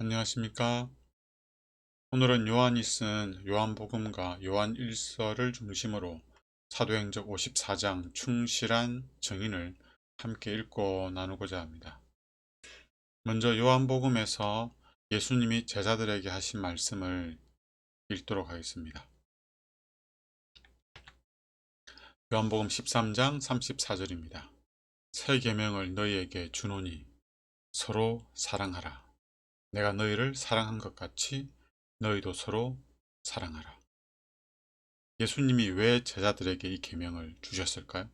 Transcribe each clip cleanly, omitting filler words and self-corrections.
안녕하십니까? 오늘은 요한이 쓴 요한복음과 요한 1서를 중심으로 사도행적 54장 충실한 증인을 함께 읽고 나누고자 합니다. 먼저 요한복음에서 예수님이 제자들에게 하신 말씀을 읽도록 하겠습니다. 요한복음 13장 34절입니다. 새 계명을 너희에게 주노니 서로 사랑하라. 내가 너희를 사랑한 것 같이 너희도 서로 사랑하라. 예수님이 왜 제자들에게 이 계명을 주셨을까요?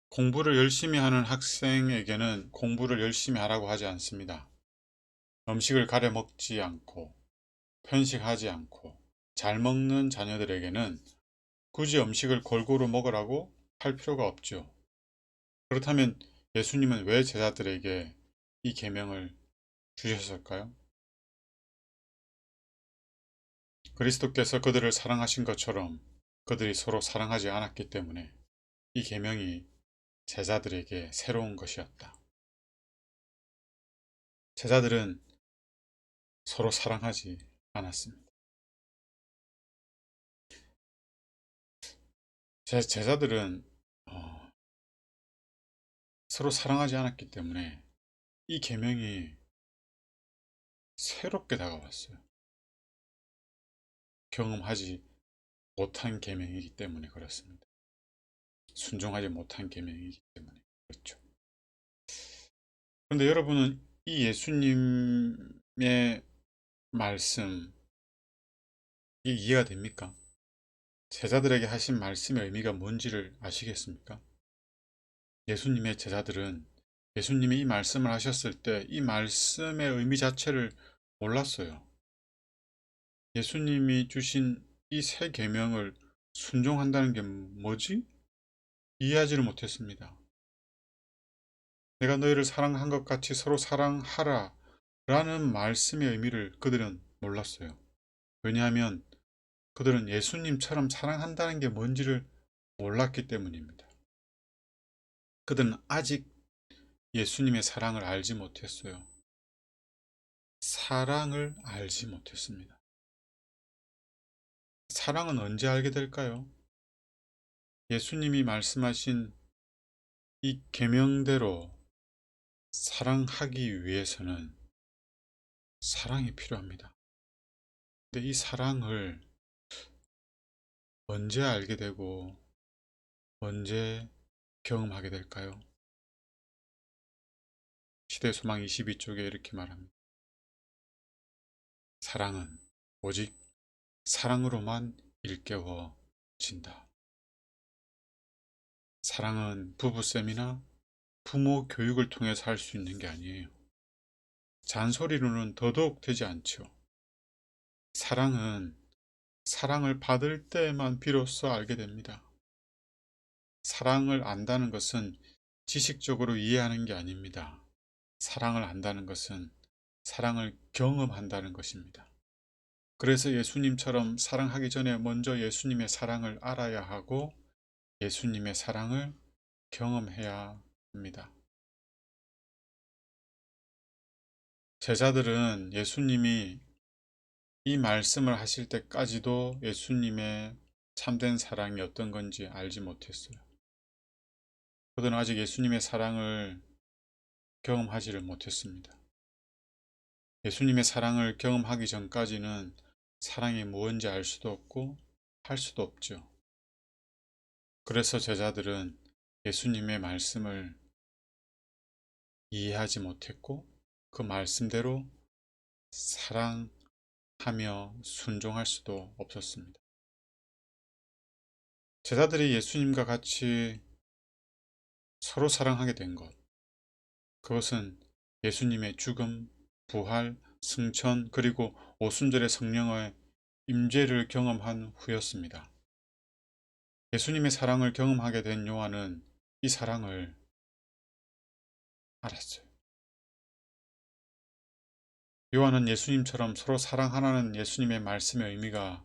공부를 열심히 하는 학생에게는 공부를 열심히 하라고 하지 않습니다. 음식을 가려 먹지 않고 편식하지 않고 잘 먹는 자녀들에게는 굳이 음식을 골고루 먹으라고 할 필요가 없죠. 그렇다면 예수님은 왜 제자들에게 이 계명을 주셨을까요? 그리스도께서 그들을 사랑하신 것처럼 그들이 서로 사랑하지 않았기 때문에 이 계명이 제자들에게 새로운 것이었다. 제자들은 서로 사랑하지 않았습니다. 제자들은 서로 사랑하지 않았기 때문에 이 계명이 새롭게 다가왔어요. 경험하지 못한 계명이기 때문에 그렇습니다. 순종하지 못한 계명이기 때문에 그렇죠. 그런데 여러분은 이 예수님의 말씀 이해가 됩니까? 제자들에게 하신 말씀의 의미가 뭔지를 아시겠습니까? 예수님의 제자들은 예수님이 이 말씀을 하셨을 때 이 말씀의 의미 자체를 몰랐어요. 예수님이 주신 이 새 계명을 순종한다는 게 뭐지? 이해하지를 못했습니다. 내가 너희를 사랑한 것 같이 서로 사랑하라 라는 말씀의 의미를 그들은 몰랐어요. 왜냐하면 그들은 예수님처럼 사랑한다는 게 뭔지를 몰랐기 때문입니다. 그들은 아직 예수님의 사랑을 알지 못했어요. 사랑을 알지 못했습니다. 사랑은 언제 알게 될까요? 예수님이 말씀하신 이 계명대로 사랑하기 위해서는 사랑이 필요합니다. 근데 이 사랑을 언제 알게 되고 언제 경험하게 될까요? 시대소망 22쪽에 이렇게 말합니다. 사랑은 오직 사랑으로만 일깨워진다. 사랑은 부부싸움이나 부모 교육을 통해서 할 수 있는 게 아니에요. 잔소리로는 더더욱 되지 않죠. 사랑은 사랑을 받을 때만 비로소 알게 됩니다. 사랑을 안다는 것은 지식적으로 이해하는 게 아닙니다. 사랑을 안다는 것은 사랑을 경험한다는 것입니다. 그래서 예수님처럼 사랑하기 전에 먼저 예수님의 사랑을 알아야 하고 예수님의 사랑을 경험해야 합니다. 제자들은 예수님이 이 말씀을 하실 때까지도 예수님의 참된 사랑이 어떤 건지 알지 못했어요. 그들은 아직 예수님의 사랑을 경험하지를 못했습니다. 예수님의 사랑을 경험하기 전까지는 사랑이 무엇인지 알 수도 없고 할 수도 없죠. 그래서 제자들은 예수님의 말씀을 이해하지 못했고 그 말씀대로 사랑하며 순종할 수도 없었습니다. 제자들이 예수님과 같이 서로 사랑하게 된 것, 그것은 예수님의 죽음, 부활, 승천, 그리고 오순절의 성령의 임재를 경험한 후였습니다. 예수님의 사랑을 경험하게 된 요한은 이 사랑을 알았어요. 요한은 예수님처럼 서로 사랑하라는 예수님의 말씀의 의미가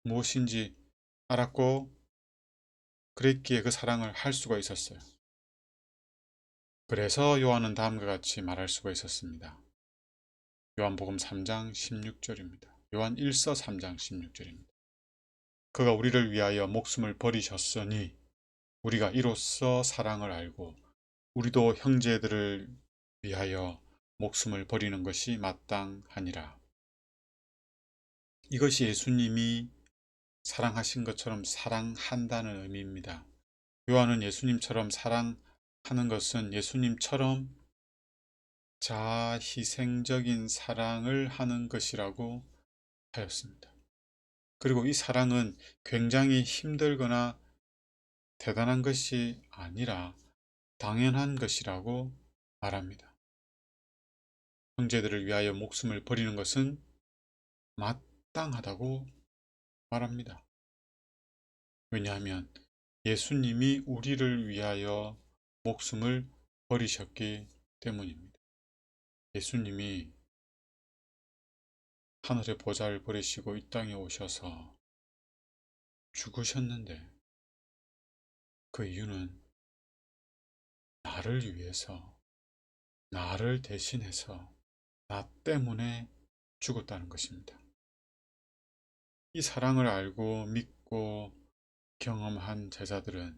무엇인지 알았고 그랬기에 그 사랑을 할 수가 있었어요. 그래서 요한은 다음과 같이 말할 수가 있었습니다. 요한복음 3장 16절입니다. 요한 1서 3장 16절입니다. 그가 우리를 위하여 목숨을 버리셨으니 우리가 이로써 사랑을 알고 우리도 형제들을 위하여 목숨을 버리는 것이 마땅하니라. 이것이 예수님이 사랑하신 것처럼 사랑한다는 의미입니다. 요한은 예수님처럼 사랑하는 것은 예수님처럼 자희생적인 사랑을 하는 것이라고 하였습니다. 그리고 이 사랑은 굉장히 힘들거나 대단한 것이 아니라 당연한 것이라고 말합니다. 형제들을 위하여 목숨을 버리는 것은 마땅하다고 말합니다. 왜냐하면 예수님이 우리를 위하여 목숨을 버리셨기 때문입니다. 예수님이 하늘의 보좌를 버리시고 이 땅에 오셔서 죽으셨는데 그 이유는 나를 위해서, 나를 대신해서 나 때문에 죽었다는 것입니다. 이 사랑을 알고 믿고 경험한 제자들은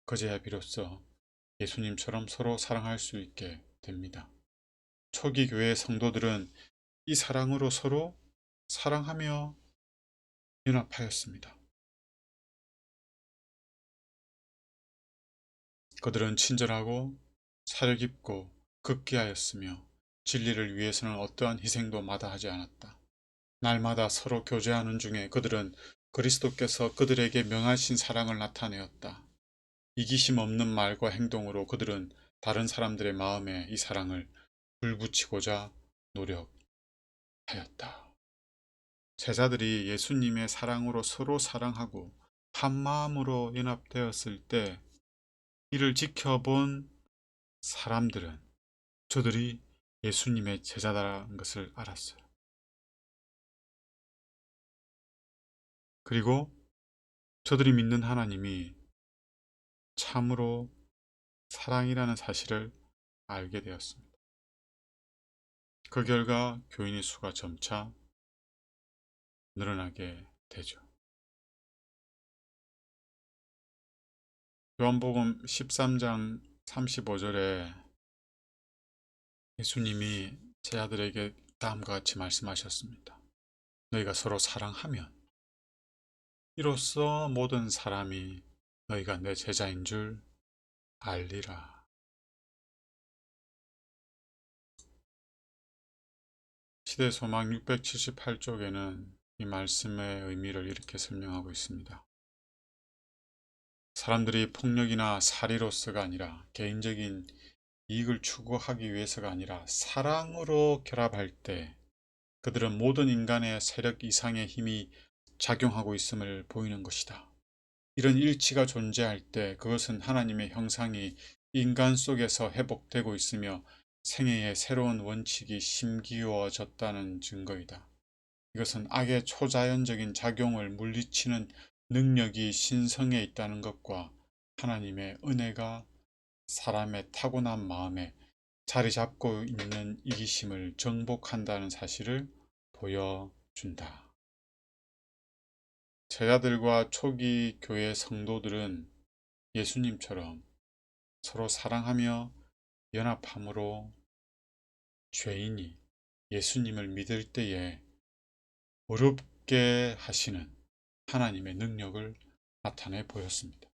그제야 비로소 예수님처럼 서로 사랑할 수 있게 됩니다. 초기 교회 성도들은 이 사랑으로 서로 사랑하며 연합하였습니다. 그들은 친절하고 사려 깊고 극기하였으며 진리를 위해서는 어떠한 희생도 마다하지 않았다. 날마다 서로 교제하는 중에 그들은 그리스도께서 그들에게 명하신 사랑을 나타내었다. 이기심 없는 말과 행동으로 그들은 다른 사람들의 마음에 이 사랑을 불붙이고자 노력하였다. 제자들이 예수님의 사랑으로 서로 사랑하고 한 마음으로 연합되었을 때 이를 지켜본 사람들은 저들이 예수님의 제자다라는 것을 알았어요. 그리고 저들이 믿는 하나님이 참으로 사랑이라는 사실을 알게 되었습니다. 그 결과 교인의 수가 점차 늘어나게 되죠. 요한복음 13장 35절에 예수님이 제자들에게 다음과 같이 말씀하셨습니다. 너희가 서로 사랑하면 이로써 모든 사람이 너희가 내 제자인 줄 알리라. 시대소망 678쪽에는 이 말씀의 의미를 이렇게 설명하고 있습니다. 사람들이 폭력이나 살이로서가 아니라 개인적인 이익을 추구하기 위해서가 아니라 사랑으로 결합할 때 그들은 모든 인간의 세력 이상의 힘이 작용하고 있음을 보이는 것이다. 이런 일치가 존재할 때 그것은 하나님의 형상이 인간 속에서 회복되고 있으며 생애의 새로운 원칙이 심기어졌다는 증거이다. 이것은 악의 초자연적인 작용을 물리치는 능력이 신성에 있다는 것과 하나님의 은혜가 사람의 타고난 마음에 자리 잡고 있는 이기심을 정복한다는 사실을 보여준다. 제자들과 초기 교회 성도들은 예수님처럼 서로 사랑하며 연합함으로 죄인이 예수님을 믿을 때에 어렵게 하시는 하나님의 능력을 나타내 보였습니다.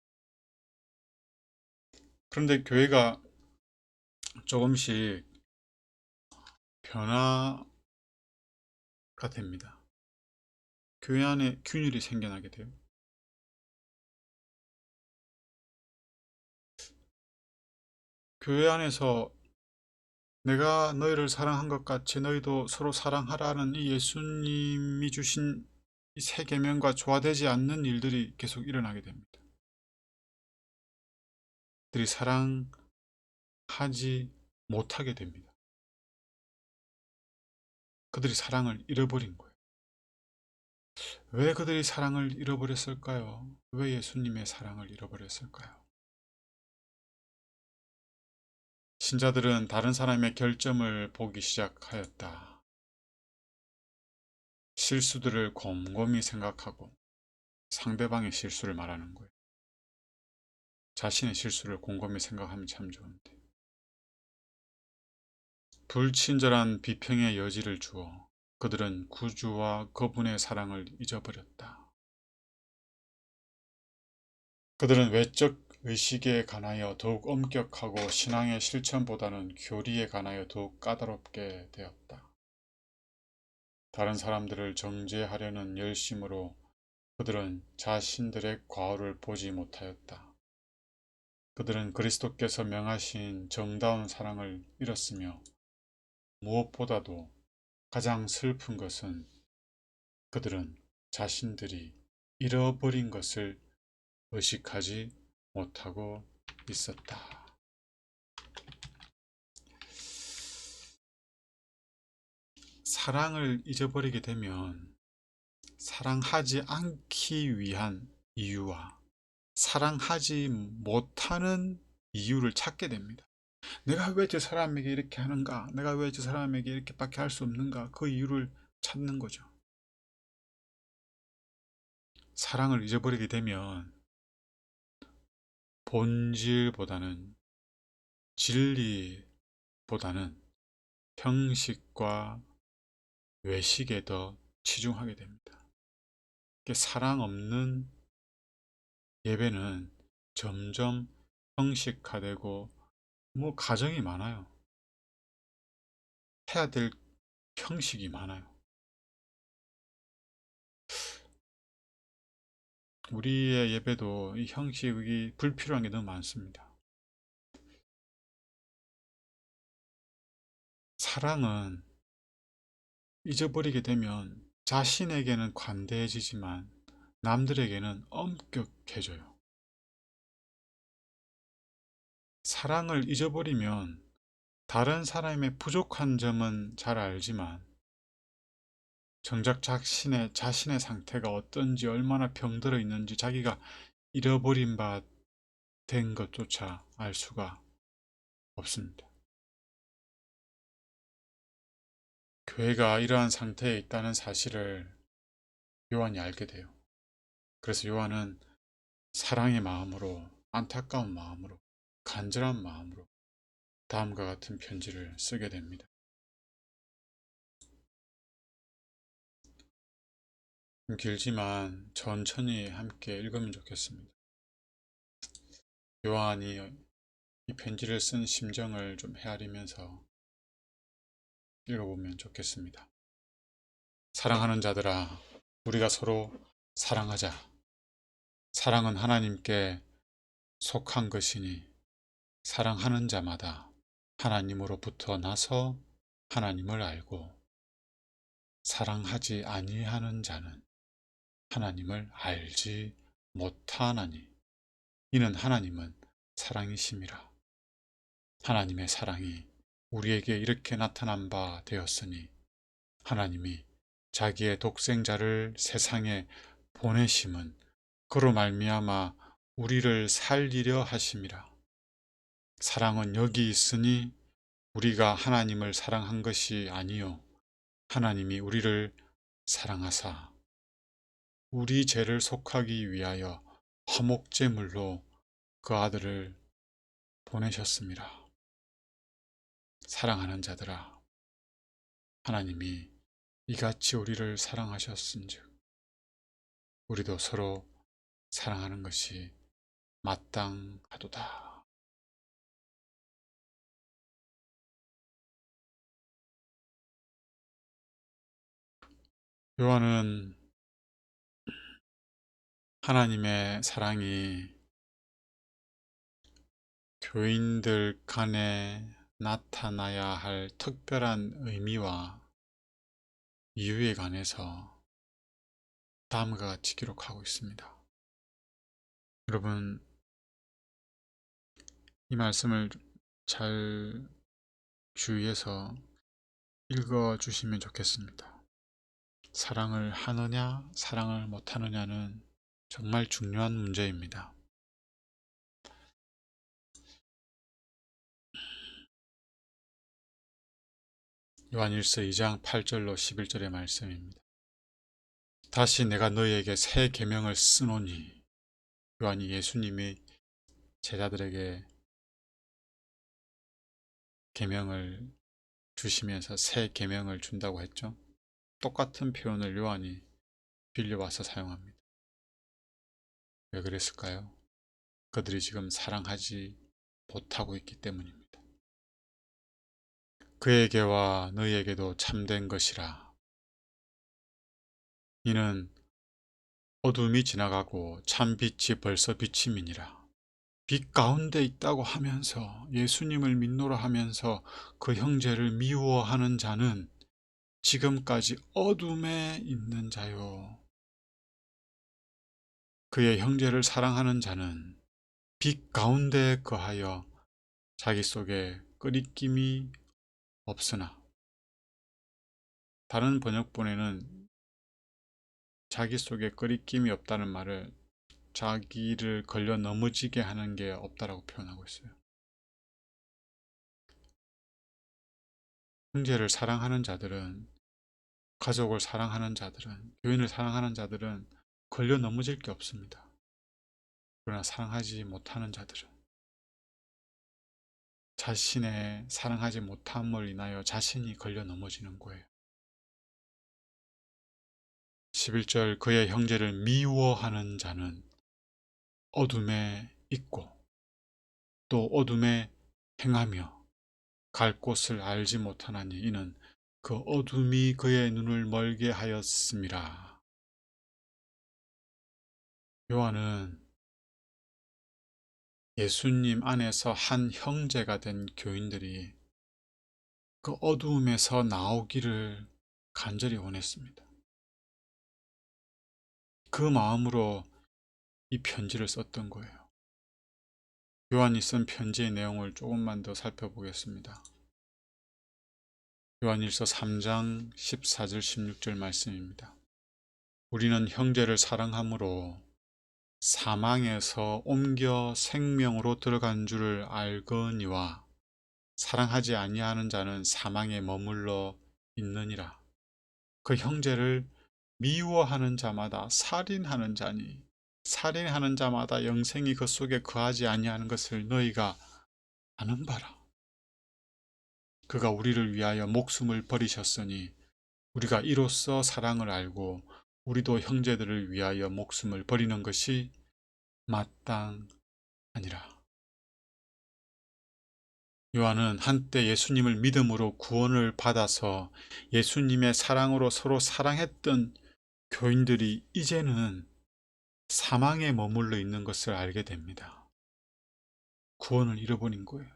그런데 교회가 조금씩 변화가 됩니다. 교회 안에 균열이 생겨나게 돼요. 교회 안에서 내가 너희를 사랑한 것 같이 너희도 서로 사랑하라는 이 예수님이 주신 이 세 계명과 조화되지 않는 일들이 계속 일어나게 됩니다. 그들이 사랑하지 못하게 됩니다. 그들이 사랑을 잃어버린 거예요. 왜 그들이 사랑을 잃어버렸을까요? 왜 예수님의 사랑을 잃어버렸을까요? 신자들은 다른 사람의 결점을 보기 시작하였다. 실수들을 곰곰이 생각하고 상대방의 실수를 말하는 거예요. 자신의 실수를 곰곰이 생각하면 참 좋은데 불친절한 비평의 여지를 주어 그들은 구주와 그분의 사랑을 잊어버렸다. 그들은 외적 의식에 관하여 더욱 엄격하고 신앙의 실천보다는 교리에 관하여 더욱 까다롭게 되었다. 다른 사람들을 정죄하려는 열심으로 그들은 자신들의 과오를 보지 못하였다. 그들은 그리스도께서 명하신 정다운 사랑을 잃었으며 무엇보다도 가장 슬픈 것은 그들은 자신들이 잃어버린 것을 의식하지 못하고 있었다. 사랑을 잊어버리게 되면 사랑하지 않기 위한 이유와 사랑하지 못하는 이유를 찾게 됩니다. 내가 왜 저 사람에게 이렇게 하는가? 내가 왜 저 사람에게 이렇게밖에 할 수 없는가? 그 이유를 찾는 거죠. 사랑을 잊어버리게 되면 본질보다는 진리보다는 형식과 외식에 더 치중하게 됩니다. 사랑 없는 예배는 점점 형식화되고 가정이 많아요. 해야 될 형식이 많아요. 우리의 예배도 이 형식이 불필요한 게 너무 많습니다. 사랑은 잊어버리게 되면 자신에게는 관대해지지만 남들에게는 엄격해져요. 사랑을 잊어버리면 다른 사람의 부족한 점은 잘 알지만 정작 자신의 상태가 어떤지 얼마나 병들어 있는지 자기가 잃어버린 바 된 것조차 알 수가 없습니다. 교회가 이러한 상태에 있다는 사실을 요한이 알게 돼요. 그래서 요한은 사랑의 마음으로, 안타까운 마음으로, 간절한 마음으로 다음과 같은 편지를 쓰게 됩니다. 길지만 천천히 함께 읽으면 좋겠습니다. 요한이 이 편지를 쓴 심정을 좀 헤아리면서 읽어보면 좋겠습니다. 사랑하는 자들아, 우리가 서로 사랑하자. 사랑은 하나님께 속한 것이니 사랑하는 자마다 하나님으로부터 나서 하나님을 알고 사랑하지 아니하는 자는 하나님을 알지 못하나니 이는 하나님은 사랑이심이라. 하나님의 사랑이 우리에게 이렇게 나타난 바 되었으니 하나님이 자기의 독생자를 세상에 보내심은 그로 말미암아 우리를 살리려 하심이라. 사랑은 여기 있으니 우리가 하나님을 사랑한 것이 아니요 하나님이 우리를 사랑하사 우리 죄를 속하기 위하여 화목제물로 그 아들을 보내셨습니다. 사랑하는 자들아, 하나님이 이같이 우리를 사랑하셨은즉 우리도 서로 사랑하는 것이 마땅하도다. 요한은 하나님의 사랑이 교인들 간에 나타나야 할 특별한 의미와 이유에 관해서 다음과 같이 기록하고 있습니다. 여러분, 이 말씀을 잘 주의해서 읽어 주시면 좋겠습니다. 사랑을 하느냐, 사랑을 못하느냐는 정말 중요한 문제입니다. 요한일서 2장 8절로 11절의 말씀입니다. 다시 내가 너희에게 새 계명을 쓰노니. 요한이 예수님이 제자들에게 계명을 주시면서 새 계명을 준다고 했죠. 똑같은 표현을 요한이 빌려와서 사용합니다. 왜 그랬을까요? 그들이 지금 사랑하지 못하고 있기 때문입니다. 그에게와 너희에게도 참된 것이라. 이는 어둠이 지나가고 참 빛이 벌써 비침이니라. 빛 가운데 있다고 하면서 예수님을 믿노라 하면서 그 형제를 미워하는 자는 지금까지 어둠에 있는 자요. 그의 형제를 사랑하는 자는 빛 가운데 거하여 자기 속에 끄리낌이 없으나. 다른 번역본에는 자기 속에 끄리낌이 없다는 말을 자기를 걸려 넘어지게 하는 게 없다라고 표현하고 있어요. 형제를 사랑하는 자들은, 가족을 사랑하는 자들은, 교인을 사랑하는 자들은 걸려 넘어질 게 없습니다. 그러나 사랑하지 못하는 자들은 자신의 사랑하지 못함을 인하여 자신이 걸려 넘어지는 거예요. 11절 그의 형제를 미워하는 자는 어둠에 있고 또 어둠에 행하며 갈 곳을 알지 못하나니 이는 그 어둠이 그의 눈을 멀게 하였음이라. 요한은 예수님 안에서 한 형제가 된 교인들이 그 어두움에서 나오기를 간절히 원했습니다. 그 마음으로 이 편지를 썼던 거예요. 요한이 쓴 편지의 내용을 조금만 더 살펴보겠습니다. 요한일서 3장 14절 16절 말씀입니다. 우리는 형제를 사랑함으로 사망에서 옮겨 생명으로 들어간 줄을 알거니와 사랑하지 아니하는 자는 사망에 머물러 있느니라. 그 형제를 미워하는 자마다 살인하는 자니 살인하는 자마다 영생이 그 속에 거하지 아니하는 것을 너희가 아는 바라. 그가 우리를 위하여 목숨을 버리셨으니 우리가 이로써 사랑을 알고 우리도 형제들을 위하여 목숨을 버리는 것이 마땅하니라. 요한은 한때 예수님을 믿음으로 구원을 받아서 예수님의 사랑으로 서로 사랑했던 교인들이 이제는 사망에 머물러 있는 것을 알게 됩니다. 구원을 잃어버린 거예요.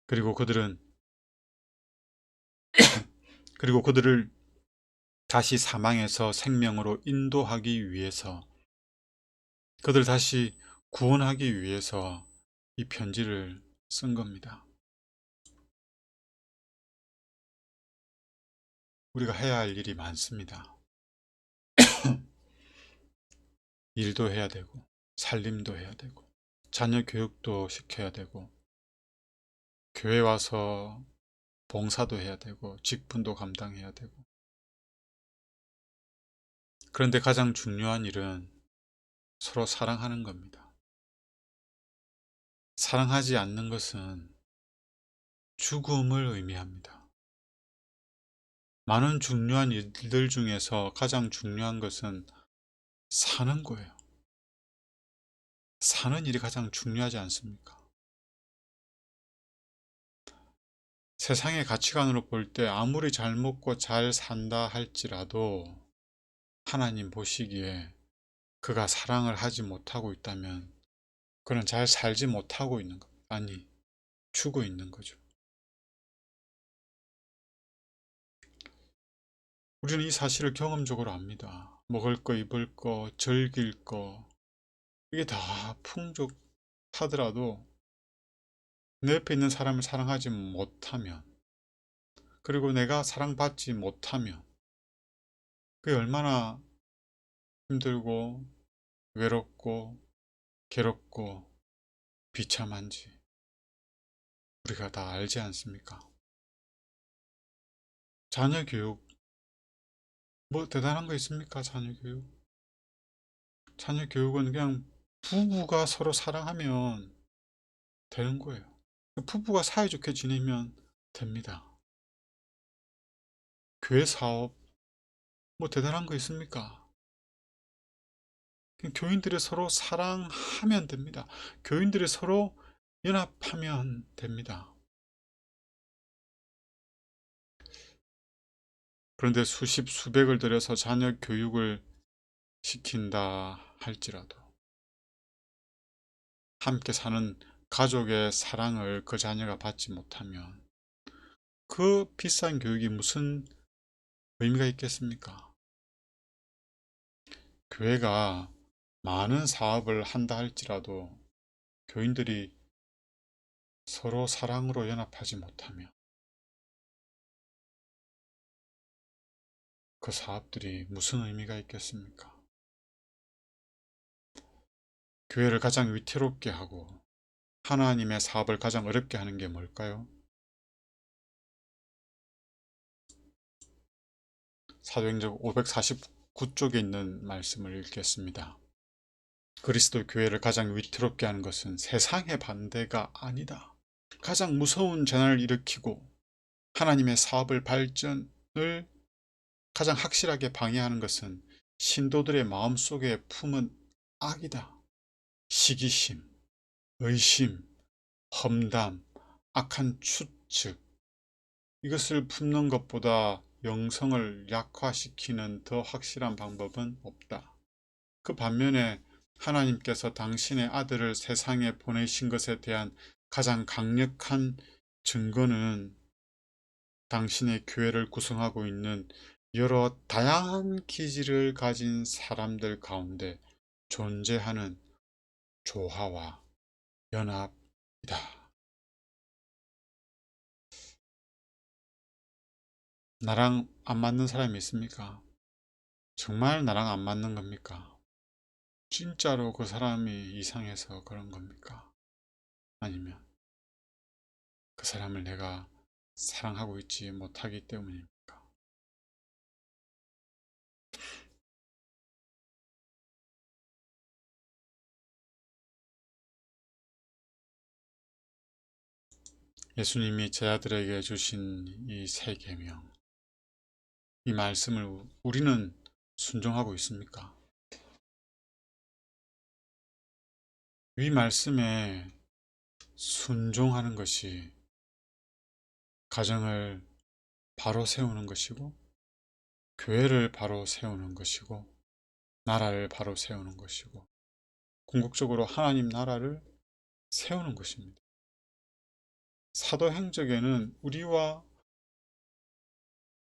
그리고 그들을 다시 사망에서 생명으로 인도하기 위해서, 그들 다시 구원하기 위해서 이 편지를 쓴 겁니다. 우리가 해야 할 일이 많습니다. 일도 해야 되고 살림도 해야 되고 자녀 교육도 시켜야 되고 교회 와서 봉사도 해야 되고 직분도 감당해야 되고. 그런데 가장 중요한 일은 서로 사랑하는 겁니다. 사랑하지 않는 것은 죽음을 의미합니다. 많은 중요한 일들 중에서 가장 중요한 것은 사는 거예요. 사는 일이 가장 중요하지 않습니까? 세상의 가치관으로 볼 때 아무리 잘 먹고 잘 산다 할지라도 하나님 보시기에 그가 사랑을 하지 못하고 있다면 그는 잘 살지 못하고 있는 것, 아니 죽어 있는 거죠. 우리는 이 사실을 경험적으로 압니다. 먹을 거, 입을 거, 즐길 거, 이게 다 풍족하더라도 내 옆에 있는 사람을 사랑하지 못하면, 그리고 내가 사랑받지 못하면 그게 얼마나 힘들고 외롭고 괴롭고 비참한지 우리가 다 알지 않습니까? 자녀 교육 뭐 대단한 거 있습니까? 자녀 교육. 자녀 교육은 그냥 부부가 서로 사랑하면 되는 거예요. 부부가 사이좋게 지내면 됩니다. 교회 사업, 뭐 대단한 거 있습니까? 그냥 교인들이 서로 사랑하면 됩니다. 교인들이 서로 연합하면 됩니다. 그런데 수십, 수백을 들여서 자녀 교육을 시킨다 할지라도 함께 사는 가족의 사랑을 그 자녀가 받지 못하면 그 비싼 교육이 무슨 의미가 있겠습니까? 교회가 많은 사업을 한다 할지라도 교인들이 서로 사랑으로 연합하지 못하면 그 사업들이 무슨 의미가 있겠습니까? 교회를 가장 위태롭게 하고 하나님의 사업을 가장 어렵게 하는 게 뭘까요? 사도행전 549쪽에 있는 말씀을 읽겠습니다. 그리스도 교회를 가장 위태롭게 하는 것은 세상의 반대가 아니다. 가장 무서운 재난을 일으키고 하나님의 사업을 발전을 가장 확실하게 방해하는 것은 신도들의 마음속에 품은 악이다. 시기심, 의심, 험담, 악한 추측, 이것을 품는 것보다 영성을 약화시키는 더 확실한 방법은 없다. 그 반면에 하나님께서 당신의 아들을 세상에 보내신 것에 대한 가장 강력한 증거는 당신의 교회를 구성하고 있는 여러 다양한 기질을 가진 사람들 가운데 존재하는 조화와 연합이다. 나랑 안 맞는 사람이 있습니까? 정말 나랑 안 맞는 겁니까? 진짜로 그 사람이 이상해서 그런 겁니까? 아니면 그 사람을 내가 사랑하고 있지 못하기 때문입니까? 예수님이 제자들에게 주신 이 세 계명, 이 말씀을 우리는 순종하고 있습니까? 이 말씀에 순종하는 것이 가정을 바로 세우는 것이고, 교회를 바로 세우는 것이고, 나라를 바로 세우는 것이고, 궁극적으로 하나님 나라를 세우는 것입니다. 사도행적에는 우리와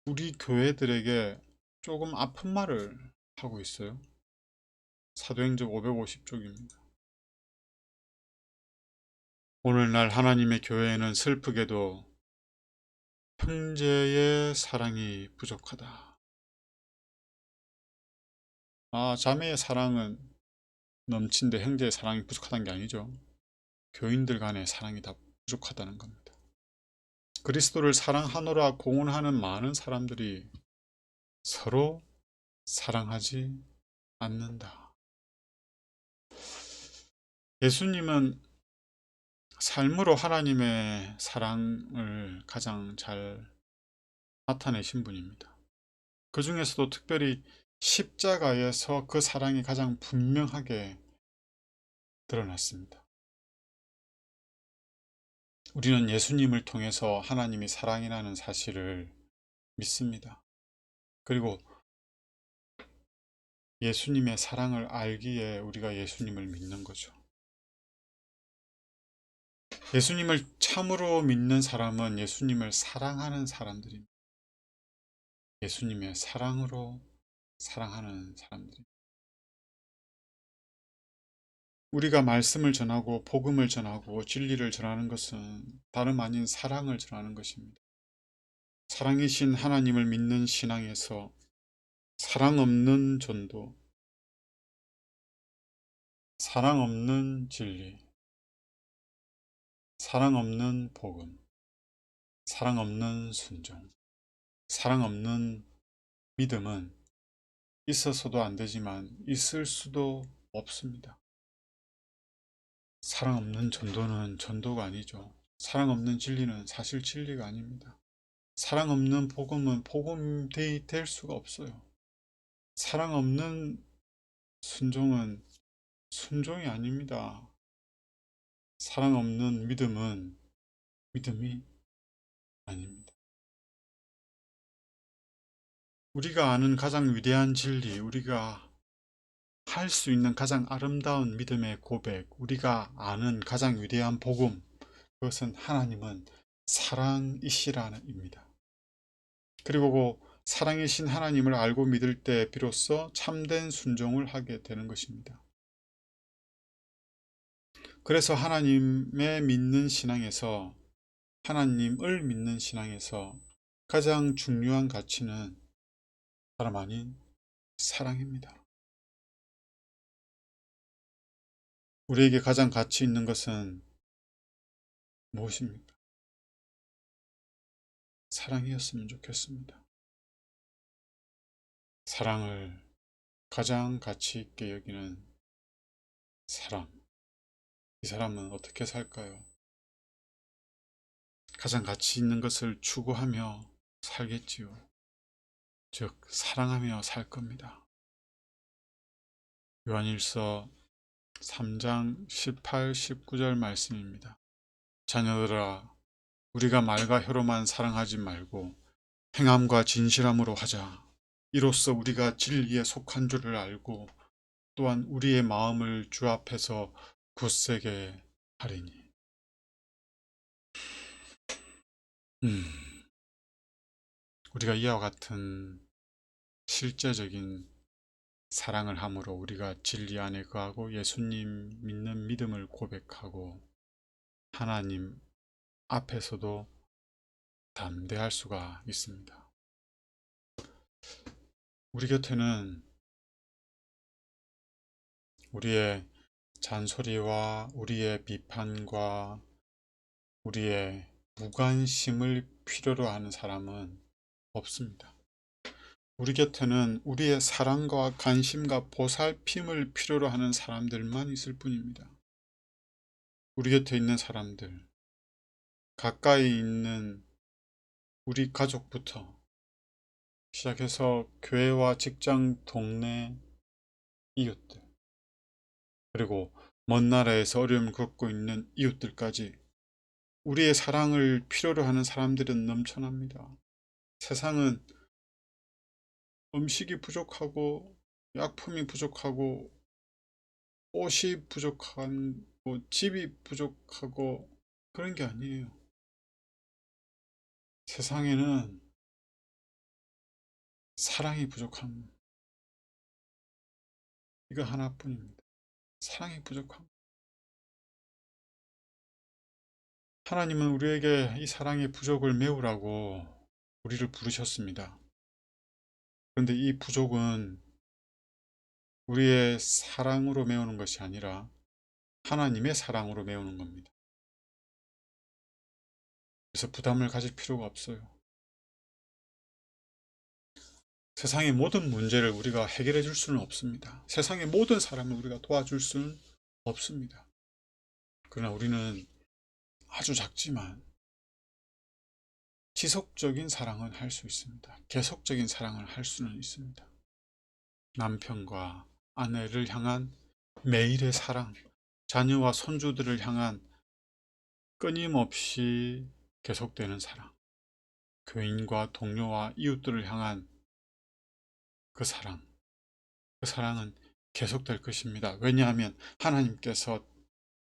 우리 교회들에게 조금 아픈 말을 하고 있어요. 사도행적 550쪽입니다. 오늘날 하나님의 교회에는 슬프게도 형제의 사랑이 부족하다. 자매의 사랑은 넘친데 형제의 사랑이 부족하다는 게 아니죠. 교인들 간의 사랑이 다 부족하다는 겁니다. 그리스도를 사랑하노라 공언하는 많은 사람들이 서로 사랑하지 않는다. 예수님은 삶으로 하나님의 사랑을 가장 잘 나타내신 분입니다. 그 중에서도 특별히 십자가에서 그 사랑이 가장 분명하게 드러났습니다. 우리는 예수님을 통해서 하나님이 사랑이라는 사실을 믿습니다. 그리고 예수님의 사랑을 알기에 우리가 예수님을 믿는 거죠. 예수님을 참으로 믿는 사람은 예수님을 사랑하는 사람들입니다. 예수님의 사랑으로 사랑하는 사람들입니다. 우리가 말씀을 전하고 복음을 전하고 진리를 전하는 것은 다름 아닌 사랑을 전하는 것입니다. 사랑이신 하나님을 믿는 신앙에서 사랑 없는 전도, 사랑 없는 진리, 사랑 없는 복음, 사랑 없는 순종, 사랑 없는 믿음은 있어서도 안 되지만 있을 수도 없습니다. 사랑 없는 전도는 전도가 아니죠. 사랑 없는 진리는 사실 진리가 아닙니다. 사랑 없는 복음은 복음이 될 수가 없어요. 사랑 없는 순종은 순종이 아닙니다. 사랑 없는 믿음은 믿음이 아닙니다. 우리가 아는 가장 위대한 진리, 우리가 할 수 있는 가장 아름다운 믿음의 고백, 우리가 아는 가장 위대한 복음, 그것은 하나님은 사랑이시라는 입니다. 그리고 그 사랑이신 하나님을 알고 믿을 때 비로소 참된 순종을 하게 되는 것입니다. 그래서 하나님을 믿는 신앙에서 가장 중요한 가치는 다름 아닌 사랑입니다. 우리에게 가장 가치 있는 것은 무엇입니까? 사랑이었으면 좋겠습니다. 사랑을 가장 가치 있게 여기는 사람. 이 사람은 어떻게 살까요? 가장 가치 있는 것을 추구하며 살겠지요. 즉, 사랑하며 살 겁니다. 요한일서 3장 18, 19절 말씀입니다. 자녀들아, 우리가 말과 혀로만 사랑하지 말고 행함과 진실함으로 하자. 이로써 우리가 진리에 속한 줄을 알고 또한 우리의 마음을 주 앞에서 굳세게 하리니. 우리가 이와 같은 실제적인 사랑을 함으로 우리가 진리 안에 거하고 예수님 믿는 믿음을 고백하고 하나님 앞에서도 담대할 수가 있습니다. 우리 곁에는 우리의 잔소리와 우리의 비판과 우리의 무관심을 필요로 하는 사람은 없습니다. 우리 곁에는 우리의 사랑과 관심과 보살핌을 필요로 하는 사람들만 있을 뿐입니다. 우리 곁에 있는 사람들, 가까이 있는 우리 가족부터 시작해서 교회와 직장, 동네, 이웃들, 그리고 먼 나라에서 어려움을 겪고 있는 이웃들까지 우리의 사랑을 필요로 하는 사람들은 넘쳐납니다. 세상은 음식이 부족하고 약품이 부족하고 옷이 부족한 집이 부족하고 그런 게 아니에요. 세상에는 사랑이 부족함. 이거 하나뿐입니다. 사랑이 부족함. 하나님은 우리에게 이 사랑의 부족을 메우라고 우리를 부르셨습니다. 그런데 이 부족은 우리의 사랑으로 메우는 것이 아니라 하나님의 사랑으로 메우는 겁니다. 그래서 부담을 가질 필요가 없어요. 세상의 모든 문제를 우리가 해결해 줄 수는 없습니다. 세상의 모든 사람을 우리가 도와줄 수는 없습니다. 그러나 우리는 아주 작지만 지속적인 사랑은 할 수 있습니다. 계속적인 사랑을 할 수는 있습니다. 남편과 아내를 향한 매일의 사랑, 자녀와 손주들을 향한 끊임없이 계속되는 사랑, 교인과 동료와 이웃들을 향한 그 사랑, 그 사랑은 계속될 것입니다. 왜냐하면 하나님께서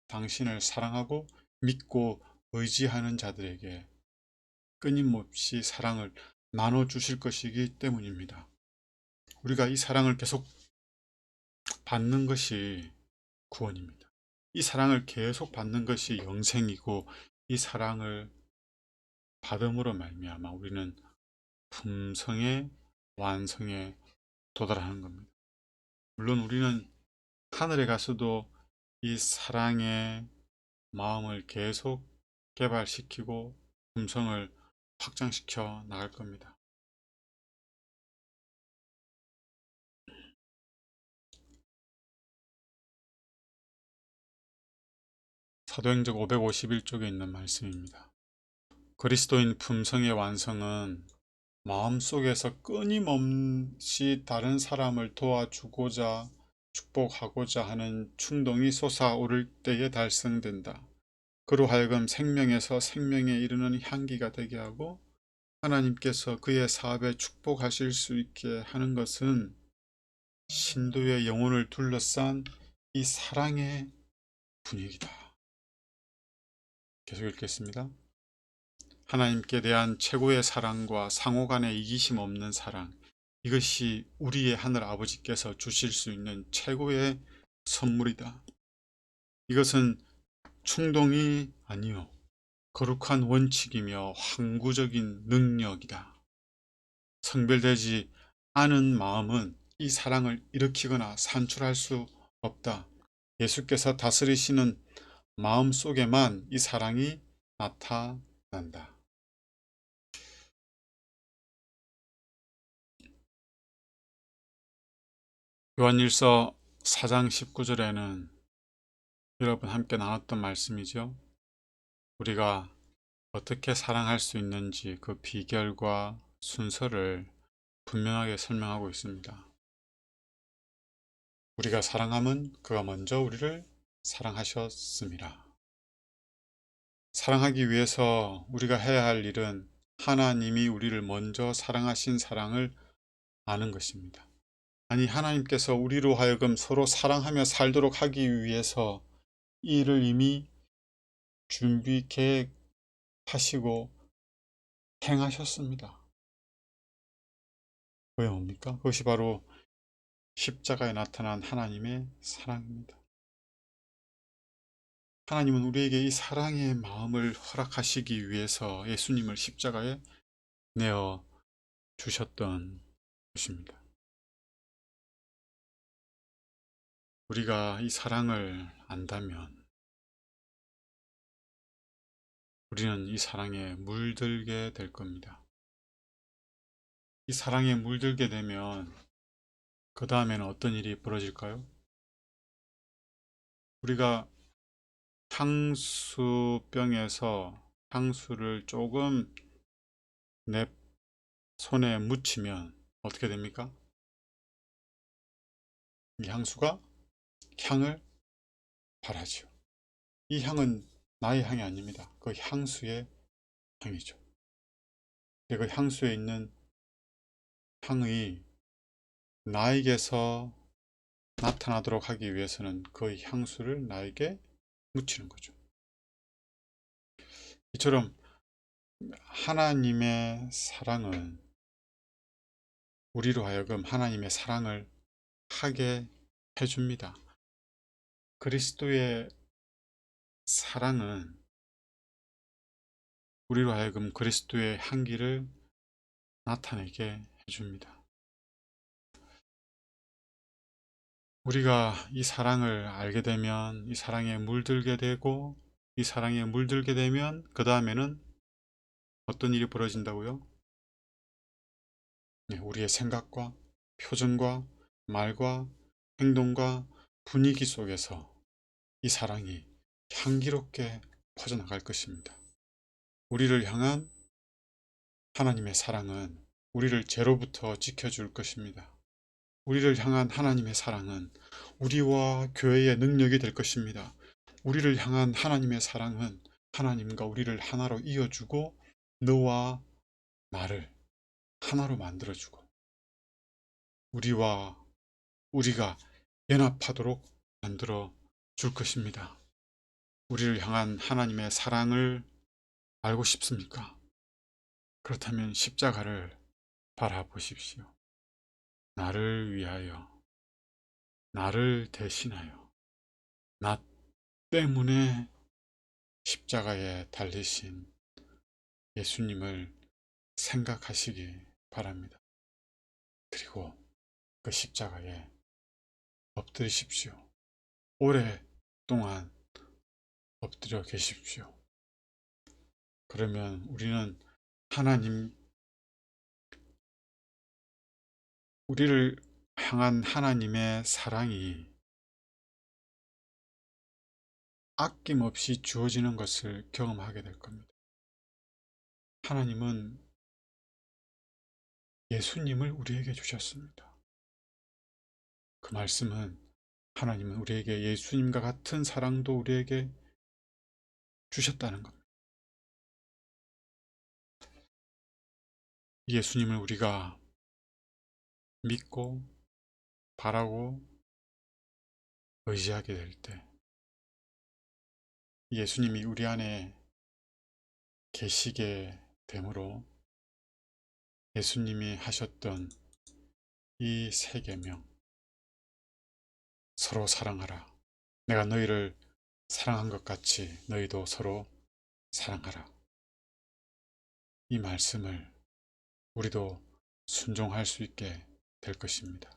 당신을 사랑하고 믿고 의지하는 자들에게 끊임없이 사랑을 나눠주실 것이기 때문입니다. 우리가 이 사랑을 계속 받는 것이 구원입니다. 이 사랑을 계속 받는 것이 영생이고 이 사랑을 받음으로 말미암아 우리는 품성의 완성에 도달하는 겁니다. 물론 우리는 하늘에 가서도 이 사랑의 마음을 계속 개발시키고 품성을 확장시켜 나갈 겁니다. 사도행전 551쪽에 있는 말씀입니다. 그리스도인 품성의 완성은 마음속에서 끊임없이 다른 사람을 도와주고자 축복하고자 하는 충동이 솟아오를 때에 달성된다. 그로 하여금 생명에서 생명에 이르는 향기가 되게 하고 하나님께서 그의 사업에 축복하실 수 있게 하는 것은 신도의 영혼을 둘러싼 이 사랑의 분위기다. 계속 읽겠습니다. 하나님께 대한 최고의 사랑과 상호 간의 이기심 없는 사랑, 이것이 우리의 하늘 아버지께서 주실 수 있는 최고의 선물이다. 이것은 충동이 아니요 거룩한 원칙이며 항구적인 능력이다. 성별되지 않은 마음은 이 사랑을 일으키거나 산출할 수 없다. 예수께서 다스리시는 마음 속에만 이 사랑이 나타난다. 요한일서 4장 19절에는 여러분 함께 나눴던 말씀이죠. 우리가 어떻게 사랑할 수 있는지 그 비결과 순서를 분명하게 설명하고 있습니다. 우리가 사랑함은 그가 먼저 우리를 사랑하셨습니다. 사랑하기 위해서 우리가 해야 할 일은 하나님이 우리를 먼저 사랑하신 사랑을 아는 것입니다. 아니, 하나님께서 우리로 하여금 서로 사랑하며 살도록 하기 위해서 이 일을 이미 준비 계획하시고 행하셨습니다. 왜 뭡니까? 그것이 바로 십자가에 나타난 하나님의 사랑입니다. 하나님은 우리에게 이 사랑의 마음을 허락하시기 위해서 예수님을 십자가에 내어 주셨던 것입니다. 우리가 이 사랑을 안다면 우리는 이 사랑에 물들게 될 겁니다. 이 사랑에 물들게 되면 그 다음에는 어떤 일이 벌어질까요? 우리가 향수병에서 향수를 조금 내 손에 묻히면 어떻게 됩니까? 이 향수가 향을 발하죠. 이 향은 나의 향이 아닙니다. 그 향수의 향이죠. 그 향수에 있는 향이 나에게서 나타나도록 하기 위해서는 그 향수를 나에게 묻히는 거죠. 이처럼 하나님의 사랑은 우리로 하여금 하나님의 사랑을 하게 해줍니다. 그리스도의 사랑은 우리로 하여금 그리스도의 향기를 나타내게 해줍니다. 우리가 이 사랑을 알게 되면 이 사랑에 물들게 되고 이 사랑에 물들게 되면 그 다음에는 어떤 일이 벌어진다고요? 우리의 생각과 표정과 말과 행동과 분위기 속에서 이 사랑이 향기롭게 퍼져나갈 것입니다. 우리를 향한 하나님의 사랑은 우리를 죄로부터 지켜줄 것입니다. 우리를 향한 하나님의 사랑은 우리와 교회의 능력이 될 것입니다. 우리를 향한 하나님의 사랑은 하나님과 우리를 하나로 이어주고 너와 나를 하나로 만들어주고 우리가 연합하도록 만들어 줄 것입니다. 우리를 향한 하나님의 사랑을 알고 싶습니까? 그렇다면 십자가를 바라보십시오. 나를 위하여, 나를 대신하여, 나 때문에 십자가에 달리신 예수님을 생각하시기 바랍니다. 그리고 그 십자가에 엎드리십시오. 오랫동안 엎드려 계십시오. 그러면 우리는 우리를 향한 하나님의 사랑이 아낌없이 주어지는 것을 경험하게 될 겁니다. 하나님은 예수님을 우리에게 주셨습니다. 그 말씀은 하나님은 우리에게 예수님과 같은 사랑도 우리에게 주셨다는 겁니다. 예수님을 우리가 믿고 바라고 의지하게 될 때 예수님이 우리 안에 계시게 되므로 예수님이 하셨던 이 세 계명, 서로 사랑하라. 내가 너희를 사랑한 것 같이 너희도 서로 사랑하라. 이 말씀을 우리도 순종할 수 있게 될 것입니다.